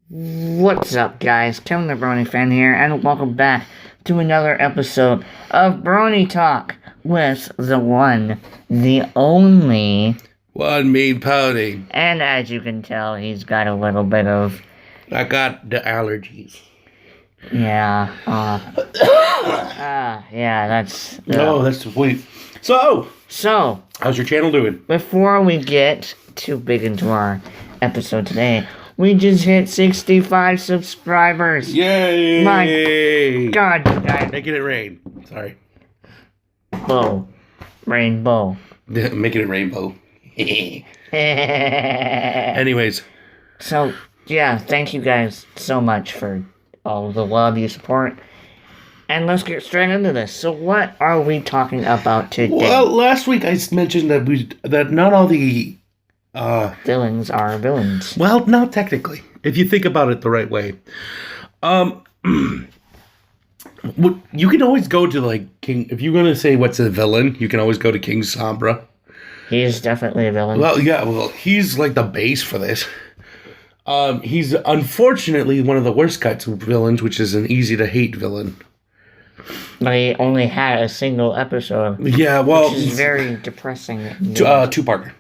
What's up, guys? Kevin the Brony fan here, and welcome back to another episode of Brony Talk with the one, the only... One mean pony. And as you can tell, he's got a little bit of... I got the allergies. Yeah, yeah, that's... No, that's the point. So, how's your channel doing? Before we get too big into our episode today, we just hit 65 subscribers. Yay! My God, guys. Making it rain. Sorry. Rainbow. Making it rainbow. Anyways. So, yeah, thank you guys so much for all the love you support. And let's get straight into this. So what are we talking about today? Well, last week I mentioned that not all the... villains are villains. Well, not technically, if you think about it the right way. You can always go to, like, King... If you're going to say what's a villain, you can always go to King Sombra. He is definitely a villain. Well, yeah, he's like the base for this. He's unfortunately one of the worst kinds of villains, which is an easy-to-hate villain. But he only had a single episode. Yeah, well... Which is very depressing. Two-parter.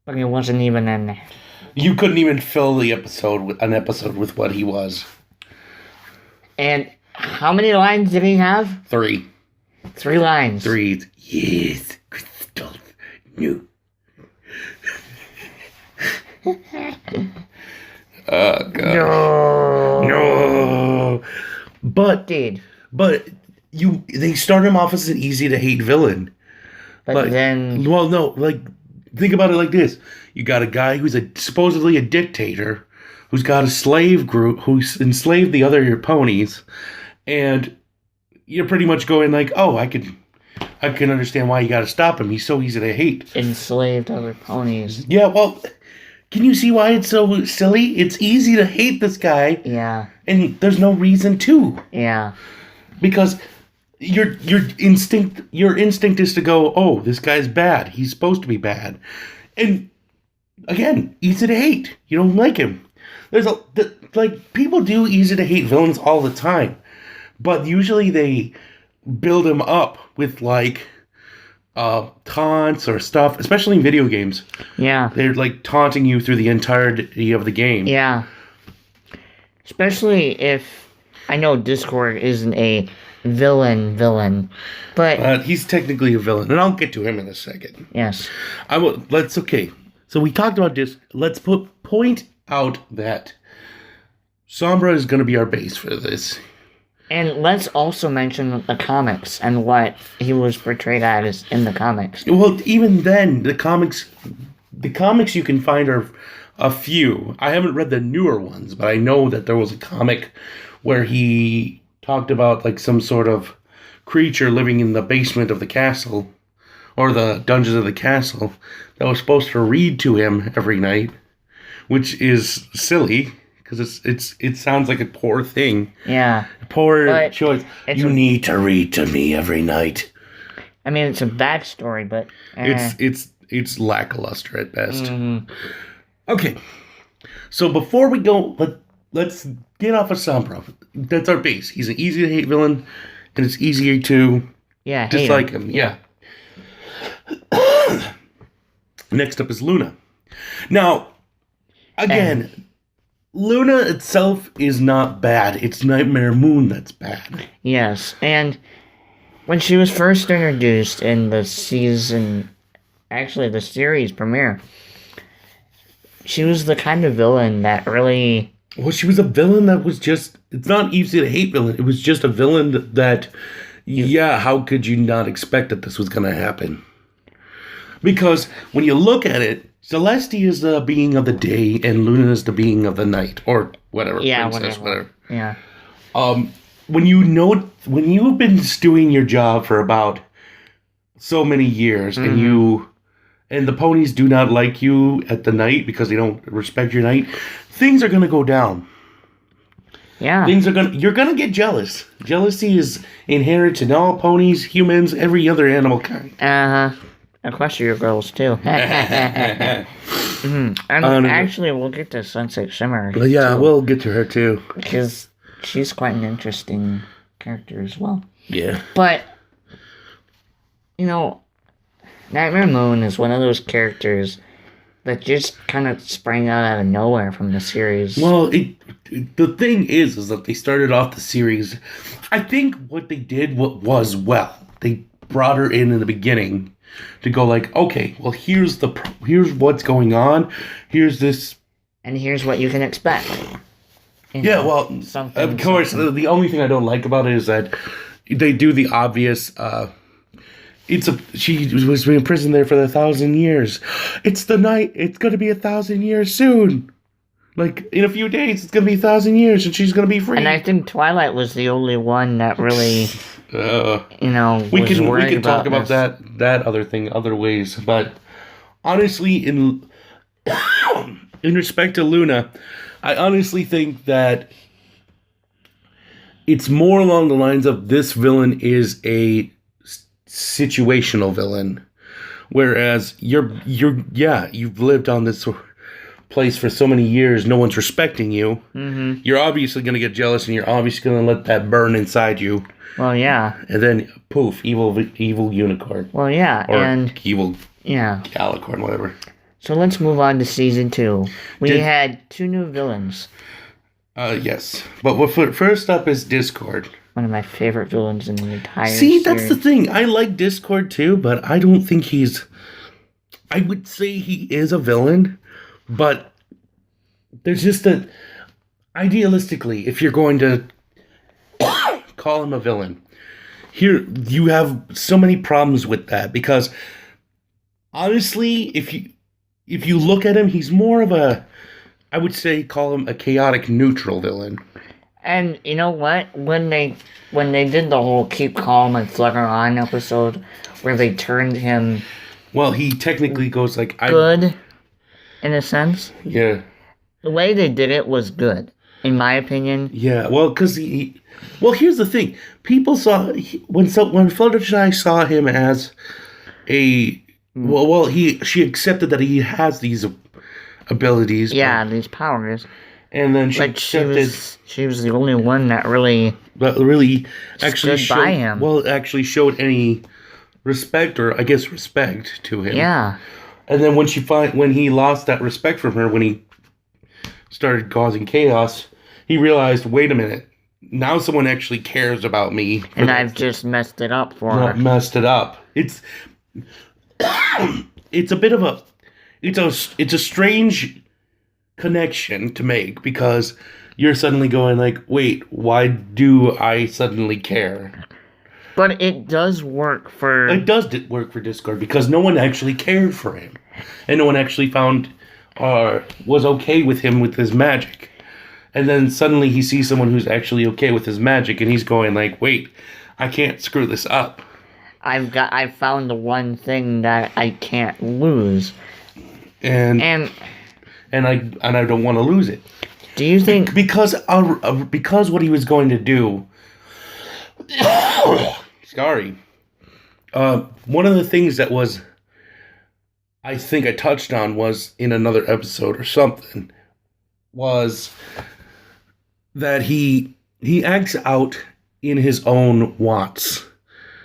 But he wasn't even in there. You couldn't even fill an episode with what he was. And how many lines did he have? 3. 3 lines. 3. Yes, crystal. No. Oh, God. No. But they start him off as an easy-to-hate villain. But then... Well, no, like... Think about it like this. You got a guy who's supposedly a dictator, who's got a slave group, who's enslaved the other ponies, and you're pretty much going like, oh, I can understand why you got to stop him. He's so easy to hate. Enslaved other ponies. Yeah, well, can you see why it's so silly? It's easy to hate this guy. Yeah. And there's no reason to. Yeah. Because... Your instinct is to go, oh, this guy's bad. He's supposed to be bad. And again, easy to hate. You don't like him. People do easy to hate villains all the time. But usually they build him up with taunts or stuff, especially in video games. Yeah. They're taunting you through the entirety of the game. Yeah. Especially if I know Discord isn't a villain, but he's technically a villain, and I'll get to him in a second. Yes. Okay. So we talked about this. Let's point out that Sombra is going to be our base for this. And let's also mention the comics and what he was portrayed as in the comics. Well, even then, the comics you can find are a few. I haven't read the newer ones, but I know that there was a comic where he talked about some sort of creature living in the basement of the castle, or the dungeons of the castle, that was supposed to read to him every night, which is silly because it sounds like a poor thing. Yeah, poor choice. You need to read to me every night. I mean, it's a backstory, but it's lackluster at best. Mm-hmm. Okay, so before we go, let's get off of Sombra. That's our base. He's an easy to hate villain, and it's easier to dislike him. Yeah. Next up is Luna. Now, again, Luna itself is not bad. It's Nightmare Moon that's bad. Yes, and when she was first introduced in the series premiere, she was the kind of villain that really... Well, she was a villain that was just... It's not easy to hate villain. It was just a villain that... how could you not expect that this was going to happen? Because when you look at it, Celeste is the being of the day and Luna is the being of the night. Or whatever. Yeah, princess, whatever. Yeah. When you've been doing your job for about so many years, mm-hmm. and the ponies do not like you at the night because they don't respect your night, things are going to go down. Yeah. You're going to get jealous. Jealousy is inherent in all ponies, humans, every other animal kind. Uh-huh. Equestria Girls, too. And actually, we'll get to Sunset Shimmer. Yeah, too, we'll get to her, too. because she's quite an interesting character as well. Yeah. But, Nightmare Moon is one of those characters that just kind of sprang out of nowhere from the series. Well, the thing is that they started off the series. I think what they did was well. They brought her in the beginning to go like, okay, well, here's what's going on. Here's this, and here's what you can expect. Yeah, well, of course, the only thing I don't like about it is that they do the obvious. She was in prison there for 1,000 years. It's the night. It's going to be 1,000 years soon. Like, in a few days, it's going to be 1,000 years, and she's going to be free. And I think Twilight was the only one that really, we can talk about that other thing other ways. But honestly, in respect to Luna, I honestly think that it's more along the lines of this villain is a situational villain, whereas you've lived on this place for so many years, no one's respecting you. Mm-hmm. You're obviously going to get jealous, and you're obviously going to let that burn inside you. Well, yeah. And then poof, evil unicorn. Well, yeah, or and evil yeah, Alicorn, whatever. So let's move on to season 2. We had 2 new villains. Yes, but first up is Discord. One of my favorite villains in the entire series. That's the thing. I like Discord too, but I don't think he's... I would say he is a villain, but there's just a... Idealistically, if you're going to call him a villain, here you have so many problems with that, because honestly, if you look at him, he's more of a... I would say call him a chaotic neutral villain. And you know what? When they did the whole Keep Calm and Flutter On episode, where they turned him... Well, he technically goes like... Good, in a sense. Yeah. The way they did it was good, in my opinion. Yeah, well, because well, here's the thing. People saw... When Fluttershy saw him as a... Well, she accepted that he has these abilities. Yeah, these powers. And then she accepted... She was the only one that really actually stood by him. Well, actually showed any respect, or I guess respect to him. Yeah. And then when he lost that respect from her, when he started causing chaos, he realized, wait a minute, now someone actually cares about me. And I've just messed it up for her. Messed it up. It's a bit of a... It's a strange connection to make, because you're suddenly going like, wait, why do I suddenly care? But it does work for... It does work for Discord, because no one actually cared for him. And no one actually found... was okay with him with his magic. And then suddenly he sees someone who's actually okay with his magic, and he's going like, wait, I can't screw this up. I've found the one thing that I can't lose. And I don't want to lose it. Do you think... Because what he was going to do... Sorry. One of the things that was... I think I touched on was in another episode or something, was that he acts out in his own wants.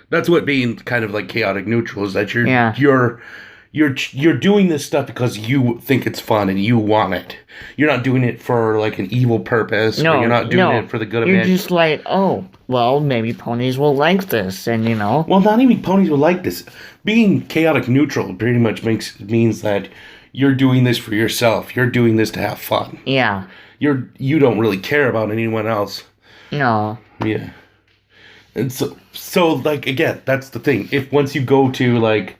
That's what being kind of like chaotic neutral is, that you're doing this stuff because you think it's fun and you want it. You're not doing it for like an evil purpose. No, or you're not doing it for the good of it. You're just like, oh, well, maybe ponies will like this, and Well, not even ponies will like this. Being chaotic neutral pretty much means that you're doing this for yourself. You're doing this to have fun. Yeah. You don't really care about anyone else. No. Yeah. And so like, again, that's the thing. If once you go to like,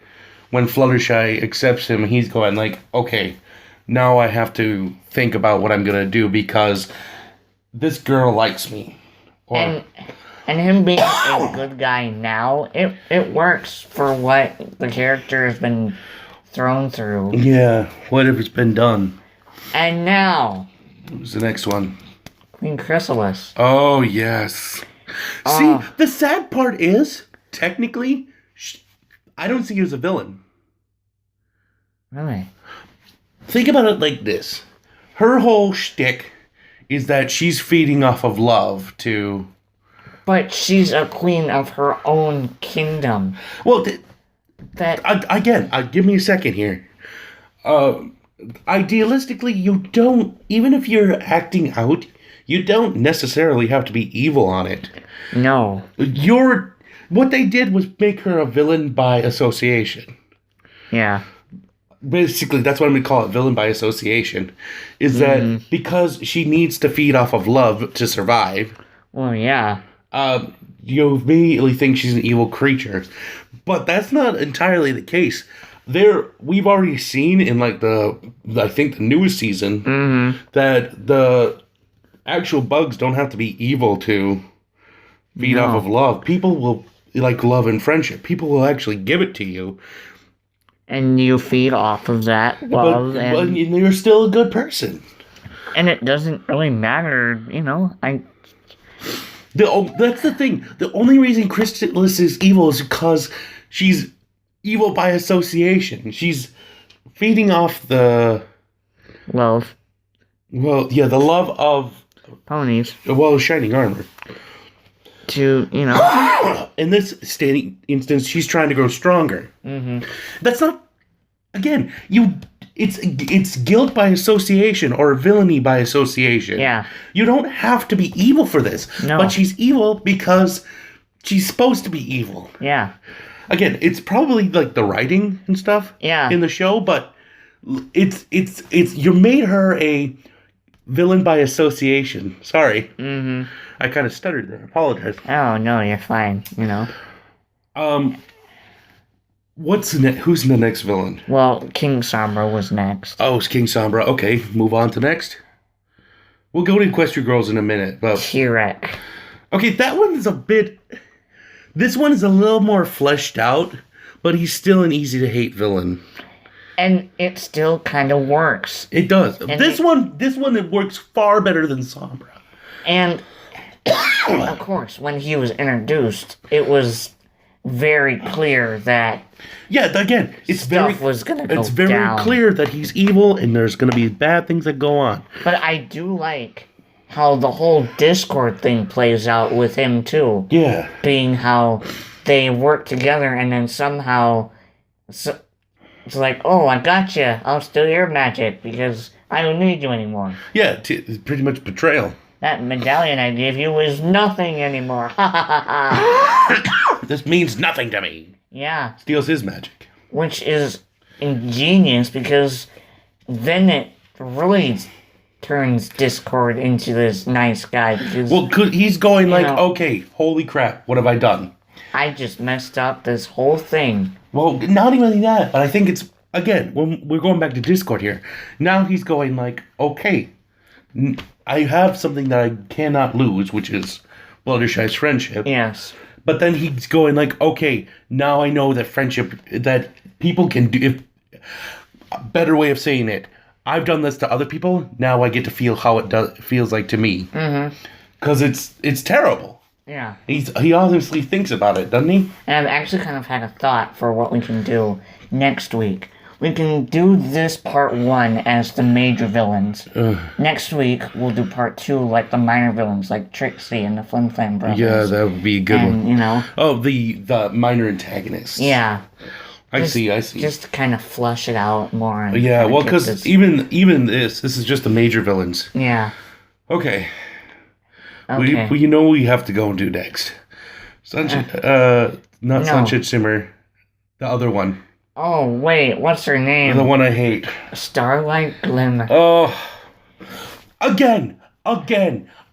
when Fluttershy accepts him, he's going like, okay, now I have to think about what I'm going to do because this girl likes me. And him being a good guy now, it works for what the character has been thrown through. Yeah, whatever's been done. And now... Who's the next one? Queen Chrysalis. Oh, yes. See, the sad part is, technically... I don't see her as a villain. Really? Think about it like this. Her whole shtick is that she's feeding off of love to... But she's a queen of her own kingdom. Well, That give me a second here. Idealistically, you don't... Even if you're acting out, you don't necessarily have to be evil on it. no. What they did was make her a villain by association. Yeah. Basically, that's what I'm going to call it, villain by association. Is that because she needs to feed off of love to survive, Well, yeah. you immediately think she's an evil creature. But that's not entirely the case. We've already seen in like the newest season that the actual bugs don't have to be evil to feed off of love. People will, like love and friendship, people will actually give it to you. And you feed off of that love, but you're still a good person. and it doesn't really matter, That's the thing. The only reason Chrysalis is evil is because she's evil by association. She's feeding off the... love Well, yeah, the love of... ponies shining armor. to, In this instance, she's trying to grow stronger. That's not... Again, it's guilt by association or villainy by association. Yeah. You don't have to be evil for this. No. But she's evil because she's supposed to be evil. Yeah. Again, it's probably like the writing and stuff in the show, but it's you made her a villain by association. Sorry. I kind of stuttered there. I apologize. Oh, no, you're fine, Who's the next villain? Well, King Sombra was next. Oh, it's King Sombra. Okay, move on to next. We'll go to Equestria Girls in a minute. But T-Rex. okay, that one is a bit... This one is a little more fleshed out, but he's still an easy-to-hate villain. And it still kind of works. It does. This one, it works far better than Sombra. And, of course, when he was introduced, it was very clear that... Yeah, again, it's very clear that he's evil and there's going to be bad things that go on. But I do like how the whole Discord thing plays out with him, too. Yeah. Being how they work together and then somehow... it's like, oh, I got you. I'll steal your magic because I don't need you anymore. Yeah, it's pretty much betrayal. That medallion I gave you is nothing anymore. Ha ha ha ha. This means nothing to me. Yeah. Steals his magic. Which is ingenious because then it really turns Discord into this nice guy. Because, well, he's going like, okay, holy crap, what have I done? I just messed up this whole thing. Well, not even that, but I think it's, again, when we're going back to Discord here, now he's going like, okay, I have something that I cannot lose, which is Fluttershy's friendship. Yes. But then he's going like, okay, now I know that friendship, that people can do, a better way of saying it, I've done this to other people, now I get to feel how it feels like to me. Because it's terrible. Yeah. He obviously thinks about it, doesn't he? And I've actually kind of had a thought for what we can do next week. We can do this part 1 as the major villains. Next week, we'll do part 2 like the minor villains, like Trixie and the Flim Flam brothers. Yeah, that would be a good one. Oh, the minor antagonists. Yeah. I see. Just to kind of flush it out more. And yeah, well, because even this is just the major villains. Yeah. Okay. Okay. We have to go and do next. Sunshine Shimmer, the other one. Oh, wait, what's her name? The one I hate. Starlight Glimmer. Oh. Again,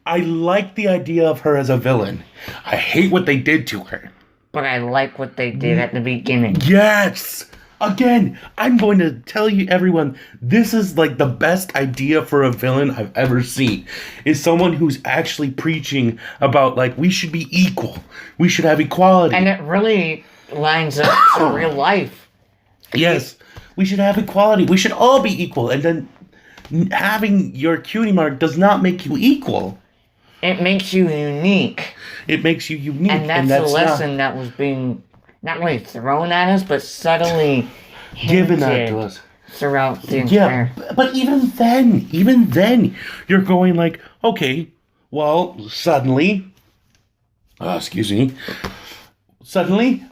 I like the idea of her as a villain. I hate what they did to her. But I like what they did at the beginning. Yes! Again, I'm going to tell you, everyone, this is like the best idea for a villain I've ever seen. Is someone who's actually preaching about, like, we should be equal. We should have equality. And it really lines up to real life. Yes, we should have equality. We should all be equal. And then having your cutie mark does not make you equal. It makes you unique. It makes you unique. And that's the lesson that was being not really thrown at us, but subtly given out to us. throughout the Yeah, entire... but even then, you're going like, okay, well, suddenly, excuse me, suddenly,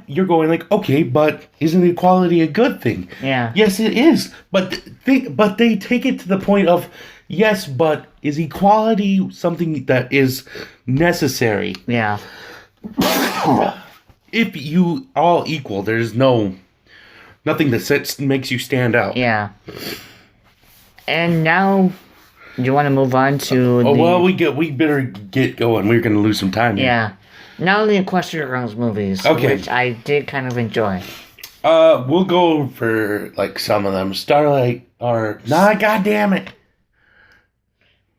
you're going like, okay, but isn't equality a good thing? Yeah. Yes, it is, but they take it to the point of, yes, but is equality something that is necessary? Yeah. If you all equal, there's nothing that makes you stand out. Yeah. And now, do you want to move on to we better get going. We're going to lose some time here. Yeah. Now the Equestria Girls movies, Okay. which I did kind of enjoy. We'll go for, like, some of them. Starlight or... Nah, goddammit.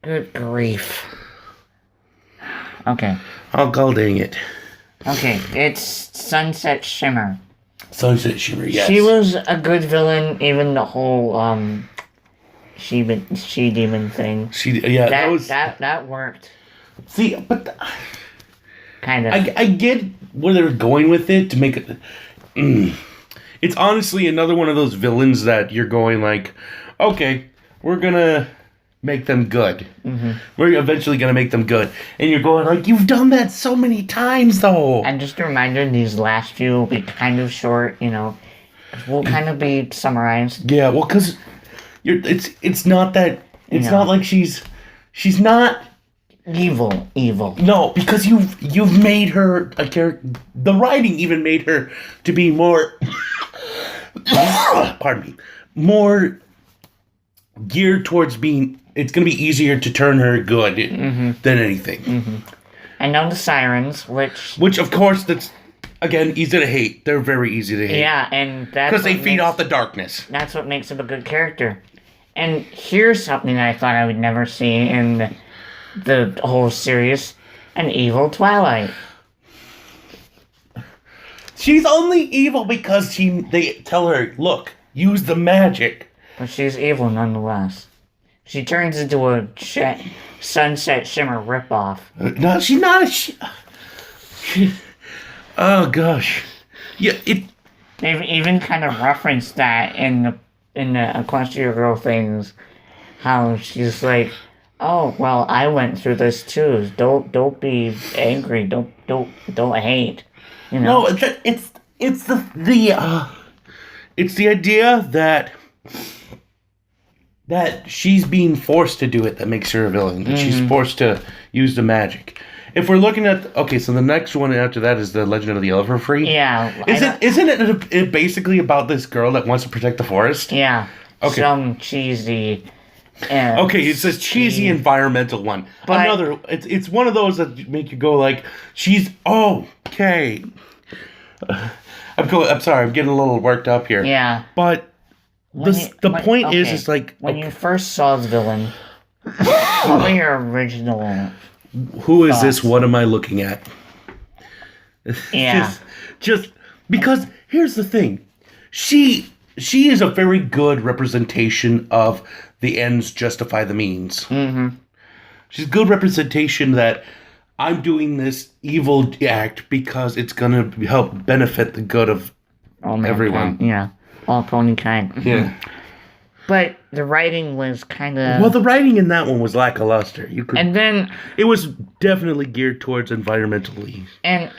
Good grief. Okay. Oh, god dang it. Okay, it's Sunset Shimmer. Sunset Shimmer, yes. She was a good villain, even the whole, she-demon thing. That worked. See, but... Kind of. I get where they're going with it to make it... It's honestly another one of those villains that you're going like, okay, we're gonna make them good. Mm-hmm. We're eventually gonna make them good. And you're going like, you've done that so many times, though. And just a reminder, these last few will be kind of short, will kind of be summarized. Yeah, well, because it's not that... It's not like she's not... Evil. No, because you've made her a character. The writing even made her to be more... pardon me. More geared towards being... It's going to be easier to turn her good than anything. Mm-hmm. And now the Sirens, which... Which, of course, that's... Again, easy to hate. They're very easy to hate. Yeah, and that's... Because they feed off the darkness. That's what makes them a good character. And here's something I thought I would never see in the whole series. An evil Twilight. She's only evil because they tell her, look, use the magic. But she's evil nonetheless. She turns into a Sunset Shimmer ripoff. No, she's not oh, gosh. Yeah, They've even kind of referenced that in the Equestria Girl things. How she's like, oh, well, I went through this too. Don't be angry. Don't hate. No, it's the idea that she's being forced to do it that makes her a villain. That she's forced to use the magic. If we're looking at... Okay, so the next one after that is the Legend of the Everfree. Yeah. Isn't it basically about this girl that wants to protect the forest? Yeah. Okay. Some cheesy... okay, it's a cheesy environmental one. But it's one of those that make you go like, she's... Oh, okay. I'm sorry, I'm getting a little worked up here. Yeah. But the point is like... When you first saw the villain, what were your original... Who is this? What am I looking at? Yeah. just because here's the thing. She is a very good representation of the ends justify the means. Mm-hmm. She's a good representation that I'm doing this evil act because it's going to help benefit the good of everyone. Yeah. All pony kind. Yeah. But the writing was kind of... Well, the writing in that one was lackluster. And then... It was definitely geared towards environmentally. And...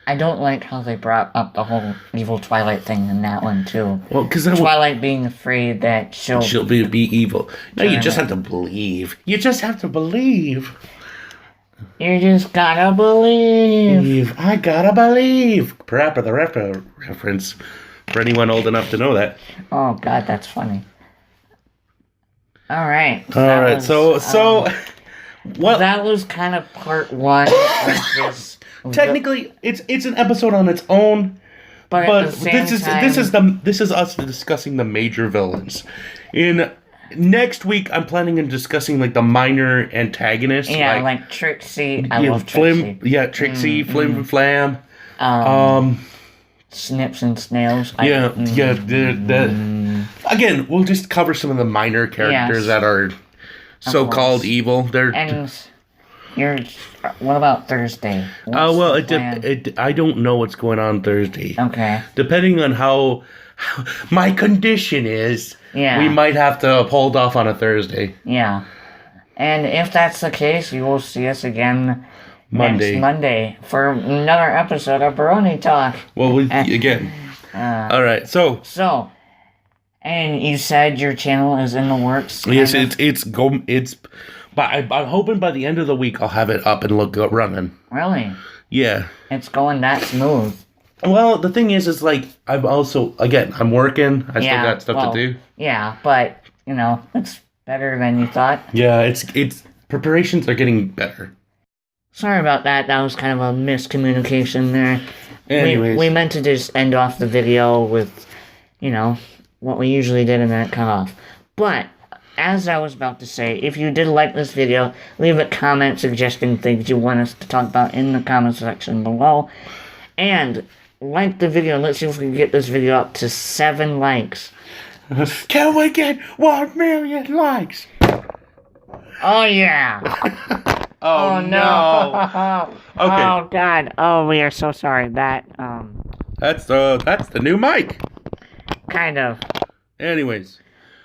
I don't like how they brought up the whole evil Twilight thing in that one, too. Well, because Twilight being afraid that she'll be evil. No, you just have to believe. You just have to believe. You just gotta believe. I gotta believe. Parappa the Rapper reference. For anyone old enough to know that. Oh, God, that's funny. All right. So what? That was kind of part one of this. Technically, it's an episode on its own, but this is us discussing the major villains. In next week, I'm planning on discussing like the minor antagonists. Yeah, like Trixie. I love Trixie. Yeah, Trixie, Flim and Flam. Snips and Snails. Again, we'll just cover some of the minor characters that are so-called evil. What about Thursday? I don't know what's going on Thursday. Okay. Depending on how my condition is Yeah. we might have to hold off on a Thursday. Yeah. And if that's the case, you will see us again Monday. next Monday for another episode of Brony Talk. Well, again. All right. So, and you said your channel is in the works. yes, it's but I'm hoping by the end of the week I'll have it up and running. Really? Yeah. It's going that smooth. Well, the thing is like I'm also I'm working. I still got stuff to do. Yeah, but it's better than you thought. Yeah, it's preparations are getting better. Sorry about that. That was kind of a miscommunication there. Anyways, we meant to just end off the video with, what we usually did and then it cut off. But as I was about to say, if you did like this video, leave a comment suggesting things you want us to talk about in the comment section below. And like the video. Let's see if we can get this video up to 7 likes. Can we get 1 million likes? Oh, yeah. Oh, no. Okay. Oh, God. Oh, we are so sorry. That's the new mic. Kind of. Anyways.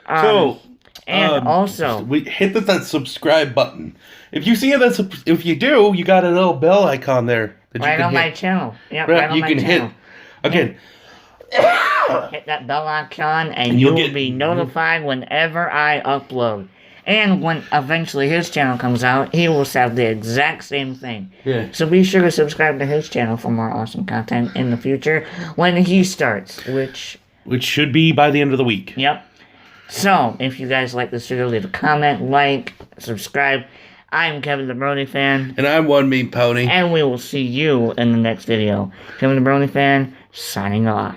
And also, we hit that subscribe button. If you see that, if you do, you got a little bell icon there that right you can on hit. my channel. Yep, right, right on you my can channel. hit again. Hit that bell icon, and you will be notified whenever I upload. And when eventually his channel comes out, he will have the exact same thing. Yeah. So be sure to subscribe to his channel for more awesome content in the future when he starts, which should be by the end of the week. Yep. So, if you guys like this video, leave a comment, like, subscribe. I'm Kevin the Brony Fan. And I'm One Mean Pony. And we will see you in the next video. Kevin the Brony Fan, signing off.